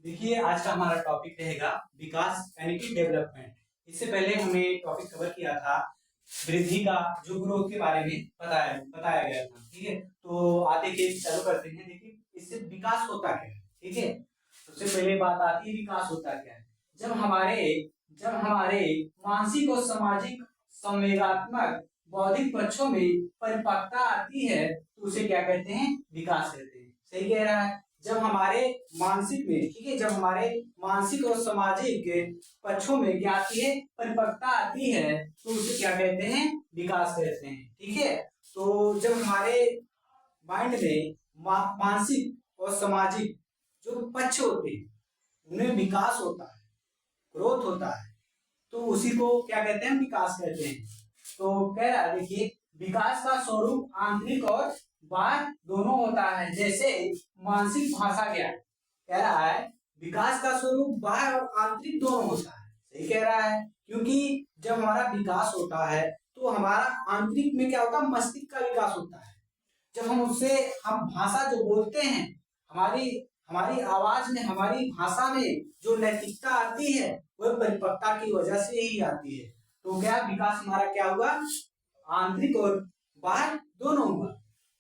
देखिए आज का हमारा टॉपिक रहेगा विकास यानी कि डेवलपमेंट। इससे पहले हमने टॉपिक कवर किया था वृद्धि का, जो ग्रोथ के बारे में बताया गया था। ठीक है, तो आते के चालू करते हैं। देखिए इससे विकास होता क्या है। ठीक है, सबसे पहले बात आती है विकास होता क्या है। जब हमारे मानसिक और सामाजिक, संवेगात्मक, बौद्धिक पक्षों में परिपक्वता आती है तो उसे क्या कहते हैं, विकास कहते हैं। सही कह रहा है। जब हमारे मानसिक में, ठीक है, जब हमारे मानसिक और सामाजिक पक्षों में क्या आती है, परिपक्वता आती है तो उसे क्या कहते हैं, विकास कहते हैं। ठीक है, तो जब हमारे माइंड में मानसिक और सामाजिक जो पक्ष होते हैं उनमें विकास होता है, ग्रोथ होता है, तो उसी को क्या कहते हैं, विकास कहते हैं। तो कह रहा है, देखिए विकास का स्वरूप आंतरिक और बाह्य दोनों होता है। जैसे मानसिक भाषा ज्ञान कह रहा है विकास का स्वरूप बाह्य और आंतरिक दोनों होता है। सही कह रहा है, क्योंकि जब हमारा विकास होता है तो हमारा आंतरिक में क्या होता है, मस्तिष्क का विकास होता है। जब हम भाषा जो बोलते हैं, हमारी हमारी आवाज में, हमारी भाषा में जो नैतिकता आती है वह परिपक्वता की वजह से ही आती है। तो क्या विकास हमारा क्या हुआ, आंतरिक और बाह्य दोनों हुआ।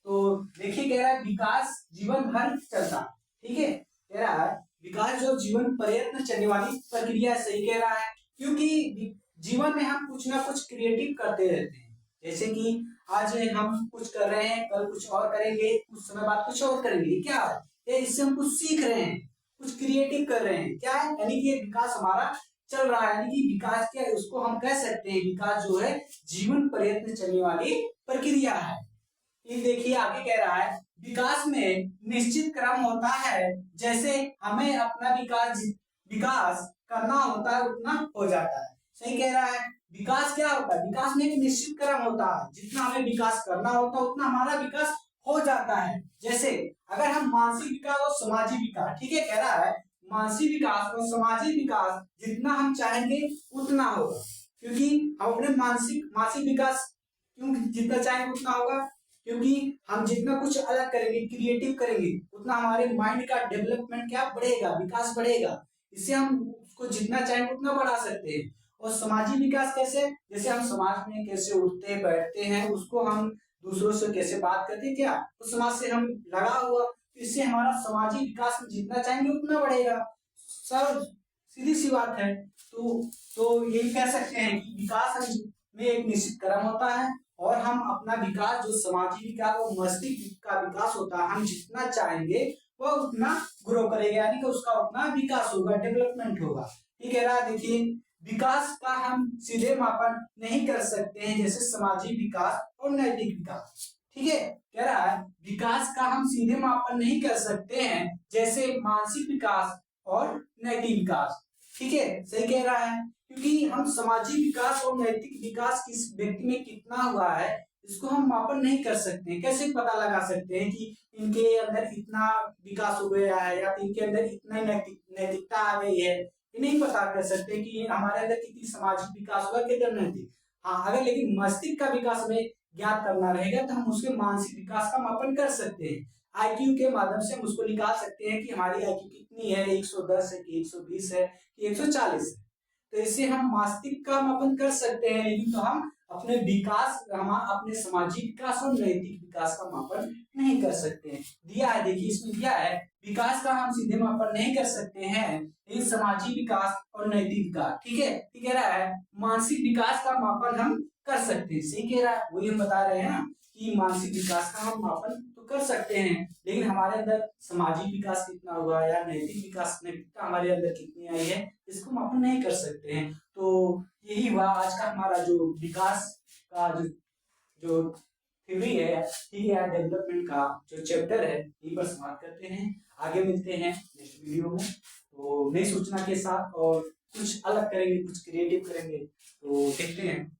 तो देखिए कह रहा है विकास जीवन भर चलता। ठीक है, कह रहा है विकास जो जीवन पर्यंत चलने वाली प्रक्रिया। सही कह रहा है, क्योंकि जीवन में हम कुछ ना कुछ क्रिएटिव करते रहते हैं। जैसे कि आज हम कुछ कर रहे हैं, कल कुछ और करेंगे, कुछ समय बाद कुछ और करेंगे। क्या है, इससे हम कुछ सीख रहे हैं, कुछ क्रिएटिव कर रहे हैं। क्या है, यानी कि ये विकास हमारा चल रहा है। यानी कि विकास क्या है, उसको हम कह सकते हैं विकास जो है जीवन पर्यंत चलने वाली प्रक्रिया है। ये देखिए आगे कह रहा है विकास में निश्चित क्रम होता है। जैसे हमें अपना विकास करना होता है उतना हो जाता है। सही कह रहा है, विकास क्या होता है, विकास में एक निश्चित क्रम होता है। जितना हमें विकास करना होता है उतना हमारा विकास हो जाता है। जैसे अगर हम मानसिक विकास और सामाजिक विकास, ठीक है, कह रहा है मानसिक विकास और सामाजिक विकास जितना हम चाहेंगे उतना होगा। क्योंकि हम अपने मानसिक विकास क्यों जितना चाहेंगे उतना होगा, क्योंकि हम जितना कुछ अलग करेंगे, क्रिएटिव करेंगे, उतना हमारे माइंड का डेवलपमेंट क्या बढ़ेगा, विकास बढ़ेगा। इससे हम उसको जितना चाहेंगे उतना बढ़ा सकते हैं। और सामाजिक विकास कैसे, जैसे हम समाज में कैसे उठते बैठते हैं, उसको हम दूसरों से कैसे बात करते हैं, क्या उस समाज से हम लगा हुआ, इससे हमारा सामाजिक विकास में जितना चाहेंगे उतना बढ़ेगा। सर सीधी सी बात है। तो यही कह सकते हैं कि विकास में एक निश्चित क्रम होता है और हम अपना विकास, जो सामाजिक विकास और मस्तिष्क का विकास होता है, हम जितना चाहेंगे वह उतना ग्रो करेगा, यानी कि उसका उतना विकास होगा, डेवलपमेंट होगा। ठीक है ना, देखिए विकास का हम सीधे मापन नहीं कर सकते हैं, जैसे सामाजिक विकास और नैतिक विकास। ठीक है, कह रहा है विकास का हम सीधे मापन नहीं कर सकते हैं, जैसे मानसिक विकास और नैतिक विकास। ठीक है, सही कह रहा है, क्योंकि हम सामाजिक विकास और नैतिक विकास किस व्यक्ति में कितना हुआ है इसको हम मापन नहीं कर सकते। कैसे पता लगा सकते हैं कि इनके अंदर इतना विकास हो गया है या इनके अंदर इतना नैतिकता आ गई है, ये नहीं पता कर सकते कि हमारे अंदर कितनी सामाजिक विकास हुआ, कितना नैतिक। हाँ, अगर लेकिन मस्तिष्क का विकास हमें ज्ञात करना रहेगा तो हम उसके मानसिक विकास का मापन कर सकते हैं। आईक्यू के माध्यम से हम उसको निकाल सकते हैं कि हमारी आईक्यू कितनी है, 110 है कि 120 है कि 140 है। तो इससे हम मस्तिष्क का मापन कर सकते हैं, लेकिन तो हम अपने अपने सामाजिक विकास और नैतिक विकास का मापन नहीं कर सकते हैं। दिया है, देखिए इसमें दिया है विकास का हम सीधे मापन नहीं कर सकते हैं, लेकिन सामाजिक विकास और नैतिक विकास, ठीक है, ठीक कह रहा है, मानसिक विकास का मापन हम कर सकते हैं। सही कह रहा है, वही हम बता रहे हैं कि मानसिक विकास का हम मापन तो कर सकते हैं, लेकिन हमारे अंदर सामाजिक विकास कितना हुआ या नैतिक विकास नैतिकता हमारे अंदर कितनी आई है इसको मापन नहीं कर सकते हैं। तो यही हुआ आज का हमारा जो विकास का जो थ्योरी है, ठीक है, डेवलपमेंट का जो चैप्टर है, यही पर समाप्त करते हैं। आगे मिलते हैं नेक्स्ट वीडियो में, तो नई सूचना के साथ और कुछ अलग करेंगे, कुछ क्रिएटिव करेंगे, तो देखते हैं।